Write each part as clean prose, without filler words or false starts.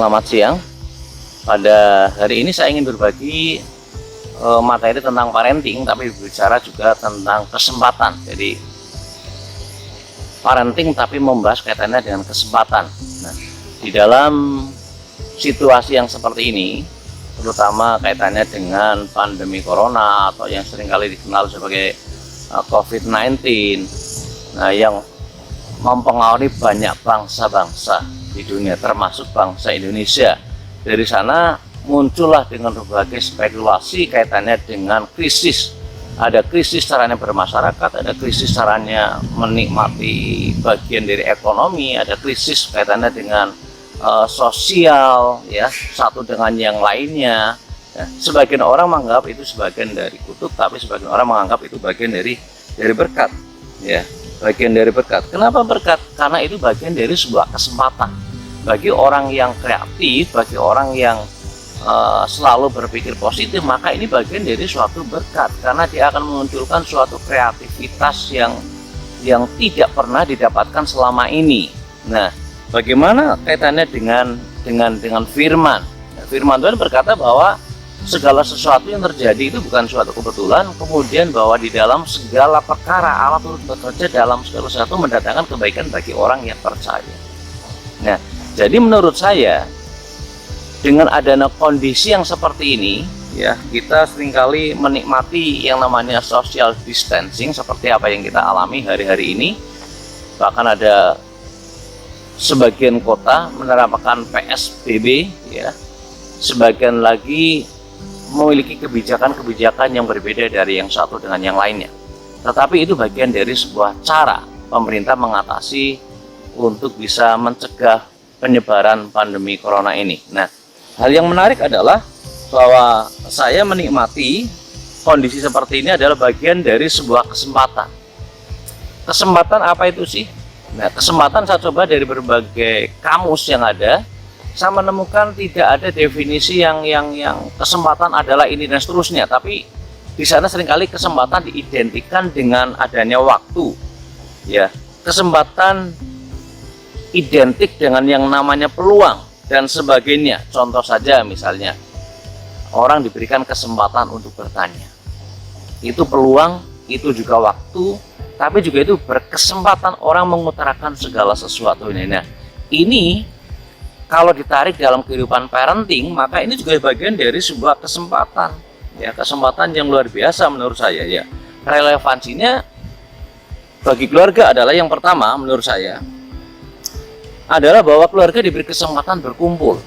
Selamat siang. Pada hari ini saya ingin berbagi materi tentang parenting, tapi berbicara juga tentang kesempatan. Jadi parenting tapi membahas kaitannya dengan kesempatan. Nah, di dalam situasi yang seperti ini, terutama kaitannya dengan pandemi corona atau yang seringkali dikenal sebagai COVID-19, nah yang mempengaruhi banyak bangsa-bangsa di dunia, termasuk bangsa Indonesia. Dari sana muncullah dengan berbagai spekulasi kaitannya dengan krisis. Ada krisis caranya bermasyarakat, ada krisis caranya menikmati bagian dari ekonomi, ada krisis kaitannya dengan sosial, ya, satu dengan yang lainnya. Ya, sebagian orang menganggap itu sebagian dari kutuk, tapi sebagian orang menganggap itu bagian dari berkat, ya. Bagian dari berkat. Kenapa berkat? Karena itu bagian dari sebuah kesempatan bagi orang yang kreatif, bagi orang yang selalu berpikir positif. Maka ini bagian dari suatu berkat, karena dia akan memunculkan suatu kreativitas yang tidak pernah didapatkan selama ini. Nah, bagaimana kaitannya dengan firman? Nah, firman Tuhan berkata bahwa segala sesuatu yang terjadi itu bukan suatu kebetulan, kemudian bahwa di dalam segala perkara Allah turut bekerja dalam segala sesuatu mendatangkan kebaikan bagi orang yang percaya. Nah, jadi menurut saya dengan adanya kondisi yang seperti ini, ya, kita seringkali menikmati yang namanya social distancing seperti apa yang kita alami hari-hari ini. Bahkan ada sebagian kota menerapkan PSBB, ya. Sebagian lagi memiliki kebijakan-kebijakan yang berbeda dari yang satu dengan yang lainnya. Tetapi itu bagian dari sebuah cara pemerintah mengatasi untuk bisa mencegah penyebaran pandemi corona ini. Nah, hal yang menarik adalah bahwa saya menikmati kondisi seperti ini adalah bagian dari sebuah kesempatan. Kesempatan apa itu sih? Nah, kesempatan saya coba dari berbagai kamus yang ada. Saya menemukan tidak ada definisi yang kesempatan adalah ini dan seterusnya, tapi di sana seringkali kesempatan diidentikan dengan adanya waktu, ya. Kesempatan identik dengan yang namanya peluang dan sebagainya. Contoh saja, misalnya orang diberikan kesempatan untuk bertanya, itu peluang, itu juga waktu, tapi juga itu berkesempatan orang mengutarakan segala sesuatu ini. Nah, ini kalau ditarik dalam kehidupan parenting, maka ini juga bagian dari sebuah kesempatan, ya, kesempatan yang luar biasa menurut saya, ya. Relevansinya bagi keluarga adalah yang pertama menurut saya adalah bahwa keluarga diberi kesempatan berkumpul.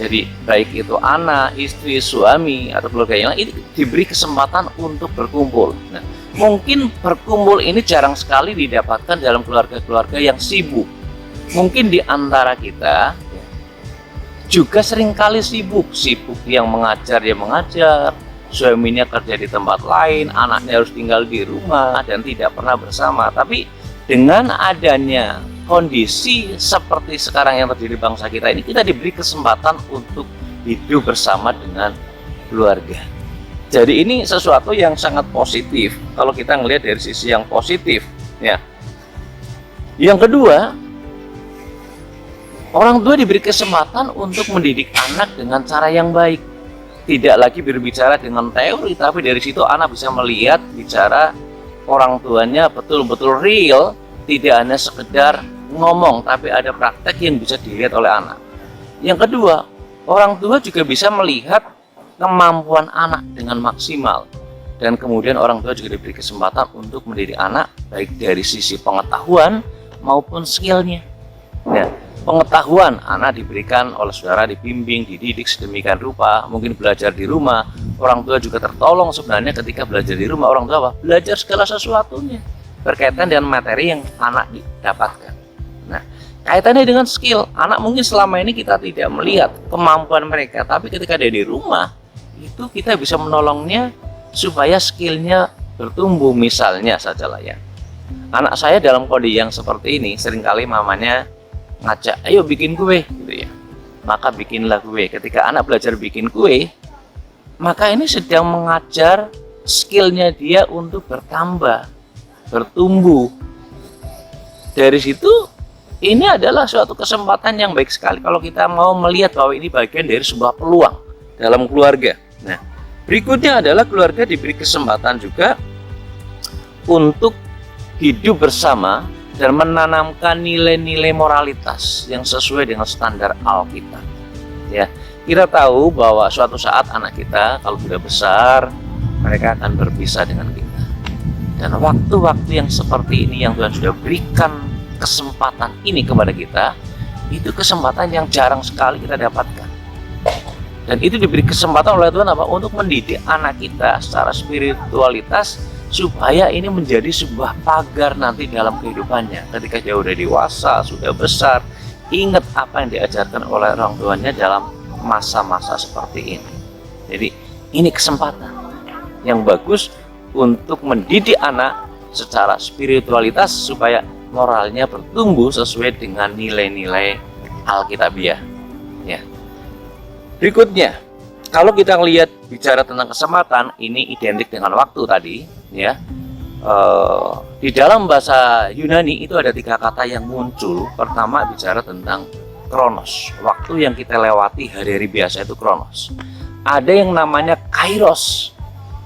Jadi baik itu anak, istri, suami atau keluarga yang lain, ini diberi kesempatan untuk berkumpul. Nah, mungkin berkumpul ini jarang sekali didapatkan dalam keluarga-keluarga yang sibuk. Mungkin di antara kita juga seringkali sibuk yang mengajar, dia mengajar, suaminya kerja di tempat lain, anaknya harus tinggal di rumah dan tidak pernah bersama. Tapi dengan adanya kondisi seperti sekarang yang terjadi di bangsa kita ini, kita diberi kesempatan untuk hidup bersama dengan keluarga. Jadi ini sesuatu yang sangat positif kalau kita melihat dari sisi yang positif, ya. Yang kedua, orang tua diberi kesempatan untuk mendidik anak dengan cara yang baik. Tidak lagi berbicara dengan teori, tapi dari situ anak bisa melihat, bicara orang tuanya betul-betul real, tidak hanya sekedar ngomong, tapi ada praktek yang bisa dilihat oleh anak. Yang kedua, orang tua juga bisa melihat kemampuan anak dengan maksimal. Dan kemudian orang tua juga diberi kesempatan untuk mendidik anak, baik dari sisi pengetahuan maupun skillnya. Nah, pengetahuan anak diberikan oleh saudara, dibimbing, dididik sedemikian rupa, mungkin belajar di rumah. Orang tua juga tertolong sebenarnya ketika belajar di rumah. Orang tua apa? Belajar segala sesuatunya berkaitan dengan materi yang anak didapatkan. Nah, kaitannya dengan skill, anak mungkin selama ini kita tidak melihat kemampuan mereka, tapi ketika dia di rumah, itu kita bisa menolongnya supaya skillnya bertumbuh. Misalnya sajalah, ya, anak saya dalam kondisi yang seperti ini, seringkali mamanya ngajak, ayo bikin kue, gitu ya. Maka bikinlah kue. Ketika anak belajar bikin kue, maka ini sedang mengajar skillnya dia untuk bertambah, bertumbuh. Dari situ ini adalah suatu kesempatan yang baik sekali kalau kita mau melihat bahwa ini bagian dari sebuah peluang dalam keluarga. Nah, berikutnya adalah keluarga diberi kesempatan juga untuk hidup bersama dan menanamkan nilai-nilai moralitas yang sesuai dengan standar Alkitab. Ya, kita tahu bahwa suatu saat anak kita kalau sudah besar, mereka akan berpisah dengan kita. Dan waktu-waktu yang seperti ini yang Tuhan sudah berikan kesempatan ini kepada kita, itu kesempatan yang jarang sekali kita dapatkan. Dan itu diberi kesempatan oleh Tuhan apa? Untuk mendidik anak kita secara spiritualitas supaya ini menjadi sebuah pagar nanti dalam kehidupannya. Ketika dia sudah dewasa, sudah besar, ingat apa yang diajarkan oleh orang tuanya dalam masa-masa seperti ini. Jadi ini kesempatan yang bagus untuk mendidik anak secara spiritualitas supaya moralnya bertumbuh sesuai dengan nilai-nilai Alkitabiah. Ya. Berikutnya, kalau kita lihat bicara tentang kesempatan, ini identik dengan waktu tadi. Ya, di dalam bahasa Yunani itu ada 3 kata yang muncul. Pertama bicara tentang kronos, waktu yang kita lewati hari-hari biasa itu kronos. Ada yang namanya kairos.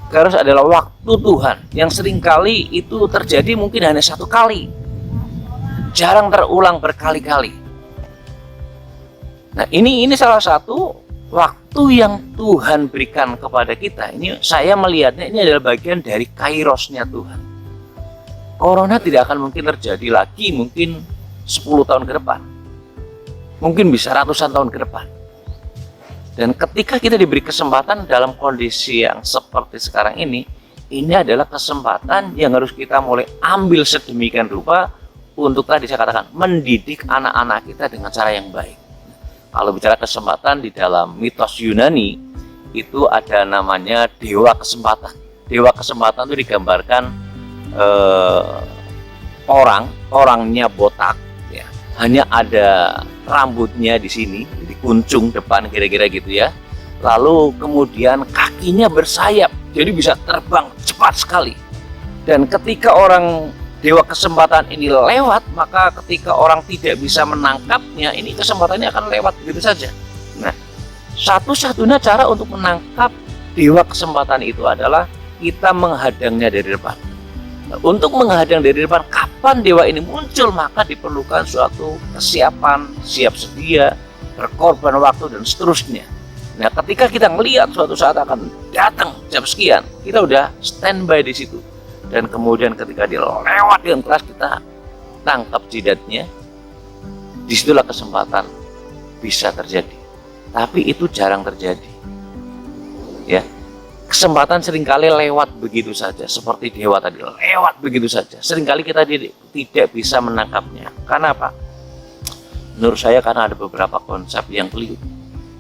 Kairos adalah waktu Tuhan yang seringkali itu terjadi mungkin hanya 1 kali, jarang terulang berkali-kali. Nah, ini salah satu waktu yang Tuhan berikan kepada kita. Ini saya melihatnya ini adalah bagian dari kairosnya Tuhan. Corona tidak akan mungkin terjadi lagi mungkin 10 tahun ke depan. Mungkin bisa ratusan tahun ke depan. Dan ketika kita diberi kesempatan dalam kondisi yang seperti sekarang ini adalah kesempatan yang harus kita mulai ambil sedemikian rupa untuk tadi saya katakan mendidik anak-anak kita dengan cara yang baik. Kalau bicara kesempatan di dalam mitos Yunani itu ada namanya dewa kesempatan. Dewa kesempatan itu digambarkan orangnya botak, ya, hanya ada rambutnya di sini, di kuncung depan kira-kira gitu ya. Lalu kemudian kakinya bersayap, jadi bisa terbang cepat sekali. Dan ketika orang dewa kesempatan ini lewat, maka ketika orang tidak bisa menangkapnya, ini kesempatannya akan lewat begitu saja. Nah, satu-satunya cara untuk menangkap dewa kesempatan itu adalah kita menghadangnya dari depan. Nah, untuk menghadang dari depan, kapan dewa ini muncul, maka diperlukan suatu kesiapan, siap sedia, berkorban waktu, dan seterusnya. Nah, ketika kita melihat suatu saat akan datang jam sekian, kita udah standby di situ. Dan kemudian ketika dia lewat dengan keras, kita tangkap jidatnya. Disitulah kesempatan bisa terjadi. Tapi itu jarang terjadi. Ya, kesempatan seringkali lewat begitu saja, seperti dewa tadi lewat begitu saja. Seringkali kita tidak bisa menangkapnya. Karena apa? Menurut saya karena ada beberapa konsep yang keliru.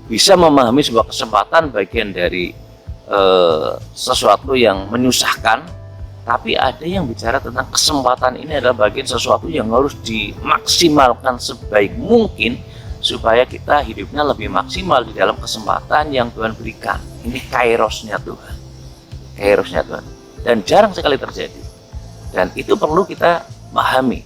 Bisa memahami sebuah kesempatan bagian dari sesuatu yang menyusahkan. Tapi ada yang bicara tentang kesempatan ini adalah bagian sesuatu yang harus dimaksimalkan sebaik mungkin supaya kita hidupnya lebih maksimal di dalam kesempatan yang Tuhan berikan. Ini kairosnya Tuhan. Kairosnya Tuhan. Dan jarang sekali terjadi. Dan itu perlu kita pahami.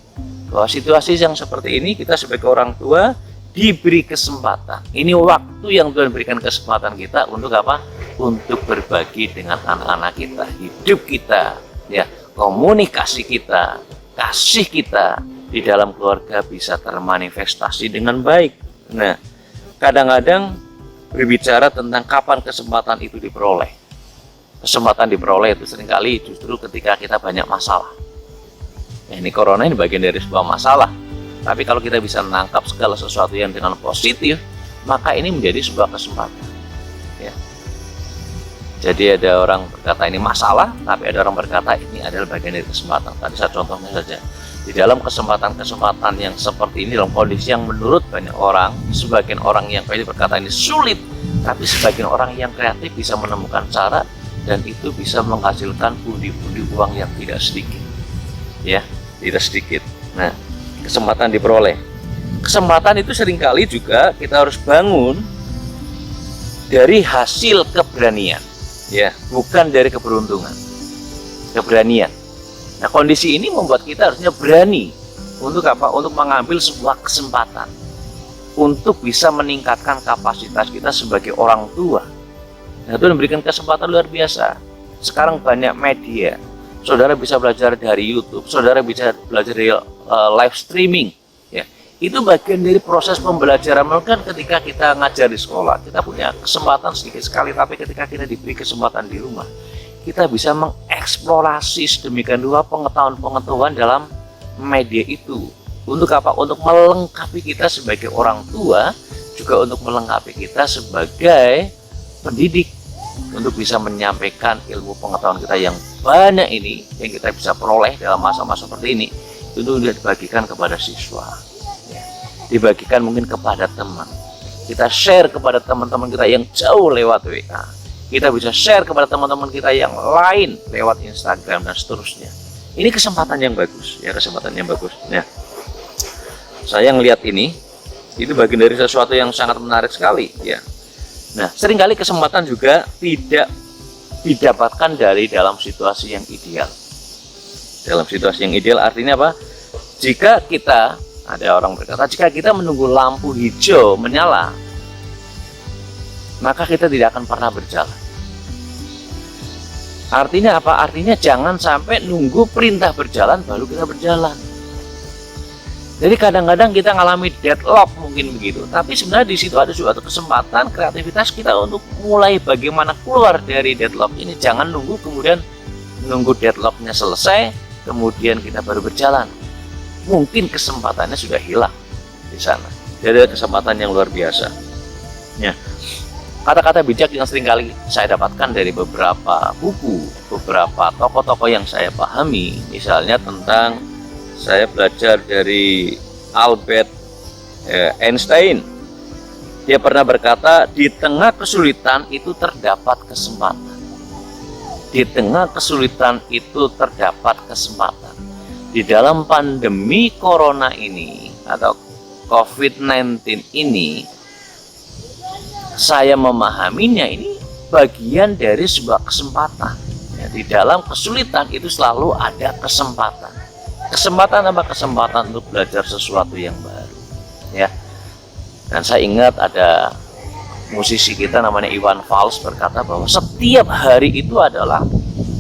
Bahwa situasi yang seperti ini kita sebagai orang tua diberi kesempatan. Ini waktu yang Tuhan berikan kesempatan kita untuk apa? Untuk berbagi dengan anak-anak kita. Hidup kita. Ya, komunikasi kita, kasih kita di dalam keluarga bisa termanifestasi dengan baik. Nah, kadang-kadang berbicara tentang kapan kesempatan itu diperoleh. Kesempatan diperoleh itu seringkali justru ketika kita banyak masalah. Nah, ini corona ini bagian dari sebuah masalah. Tapi kalau kita bisa menangkap segala sesuatu yang dengan positif, maka ini menjadi sebuah kesempatan. Ya. Jadi ada orang berkata ini masalah, tapi ada orang berkata ini adalah bagian dari kesempatan. Tadi saya contohnya saja. Di dalam kesempatan-kesempatan yang seperti ini, dalam kondisi yang menurut banyak orang, sebagian orang yang berkata ini sulit, tapi sebagian orang yang kreatif bisa menemukan cara, dan itu bisa menghasilkan pundi-pundi uang yang tidak sedikit. Ya, tidak sedikit. Nah, kesempatan diperoleh. Kesempatan itu seringkali juga kita harus bangun dari hasil keberanian. Ya, bukan dari keberuntungan, keberanian. Nah, kondisi ini membuat kita harusnya berani Untuk apa? Untuk mengambil sebuah kesempatan untuk bisa meningkatkan kapasitas kita sebagai orang tua. Nah, itu memberikan kesempatan luar biasa. Sekarang banyak media, saudara bisa belajar dari YouTube, saudara bisa belajar dari live streaming, ya. Itu bagian dari proses pembelajaran. Mungkin ketika kita ngajar di sekolah, kita punya kesempatan sedikit sekali, tapi ketika kita diberi kesempatan di rumah, kita bisa mengeksplorasi sedemikian rupa pengetahuan-pengetahuan dalam media itu. Untuk apa? Untuk melengkapi kita sebagai orang tua, juga untuk melengkapi kita sebagai pendidik, untuk bisa menyampaikan ilmu pengetahuan kita yang banyak ini, yang kita bisa peroleh dalam masa-masa seperti ini, itu sudah dibagikan kepada siswa, ya. Dibagikan mungkin kepada teman, kita share kepada teman-teman kita yang jauh lewat WA, kita bisa share kepada teman-teman kita yang lain lewat Instagram dan seterusnya. Ini kesempatan yang bagus, ya, kesempatan yang bagus. Nah, saya ngelihat ini, itu bagian dari sesuatu yang sangat menarik sekali, ya. Nah, seringkali kesempatan juga tidak didapatkan dari dalam situasi yang ideal. Dalam situasi yang ideal artinya apa? Jika kita, ada orang berkata, jika kita menunggu lampu hijau menyala, maka kita tidak akan pernah berjalan. Artinya apa? Artinya jangan sampai nunggu perintah berjalan baru kita berjalan. Jadi kadang-kadang kita ngalami deadlock mungkin begitu, tapi sebenarnya di situ ada suatu kesempatan kreativitas kita untuk mulai bagaimana keluar dari deadlock ini. Jangan nunggu kemudian nunggu deadlocknya selesai, kemudian kita baru berjalan. Mungkin kesempatannya sudah hilang di sana. Jadi ada kesempatan yang luar biasa. Ya. Kata-kata bijak yang seringkali saya dapatkan dari beberapa buku, beberapa tokoh-tokoh yang saya pahami, misalnya tentang saya belajar dari Albert Einstein. Dia pernah berkata, di tengah kesulitan itu terdapat kesempatan. Di tengah kesulitan itu terdapat kesempatan. Di dalam pandemi corona ini atau COVID-19 ini, saya memahaminya ini bagian dari sebuah kesempatan. Ya, di dalam kesulitan itu selalu ada kesempatan. Kesempatan apa? Kesempatan untuk belajar sesuatu yang baru, ya. Dan saya ingat ada musisi kita namanya Iwan Fals berkata bahwa setiap hari itu adalah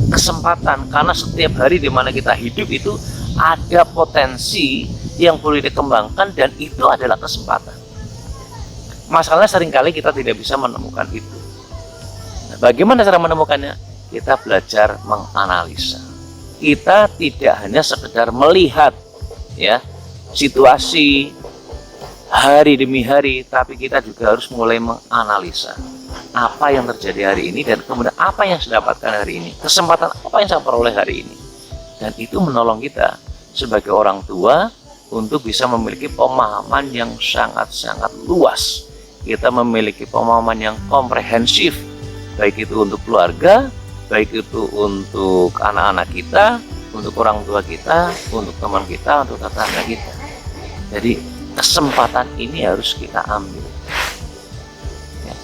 kesempatan, karena setiap hari di mana kita hidup itu ada potensi yang boleh dikembangkan dan itu adalah kesempatan. Masalahnya seringkali kita tidak bisa menemukan itu. Nah, bagaimana cara menemukannya? Kita belajar menganalisa. Kita tidak hanya sekedar melihat, ya, situasi hari demi hari, tapi kita juga harus mulai menganalisa apa yang terjadi hari ini dan kemudian apa yang saya dapatkan hari ini, kesempatan apa yang saya peroleh hari ini. Dan itu menolong kita sebagai orang tua untuk bisa memiliki pemahaman yang sangat-sangat luas. Kita memiliki pemahaman yang komprehensif, baik itu untuk keluarga, baik itu untuk anak-anak kita, untuk orang tua kita, untuk teman kita, untuk tetangga kita. Jadi kesempatan ini harus kita ambil, ya.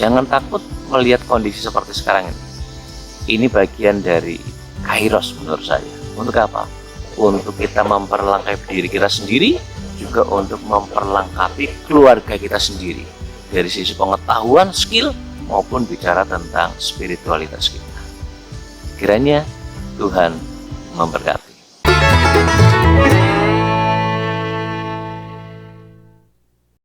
Jangan takut melihat kondisi seperti sekarang ini. Ini bagian dari kairos menurut saya. Untuk apa? Untuk kita memperlengkapi diri kita sendiri, juga untuk memperlengkapi keluarga kita sendiri dari sisi pengetahuan, skill, maupun bicara tentang spiritualitas kita. Kiranya Tuhan memberkati.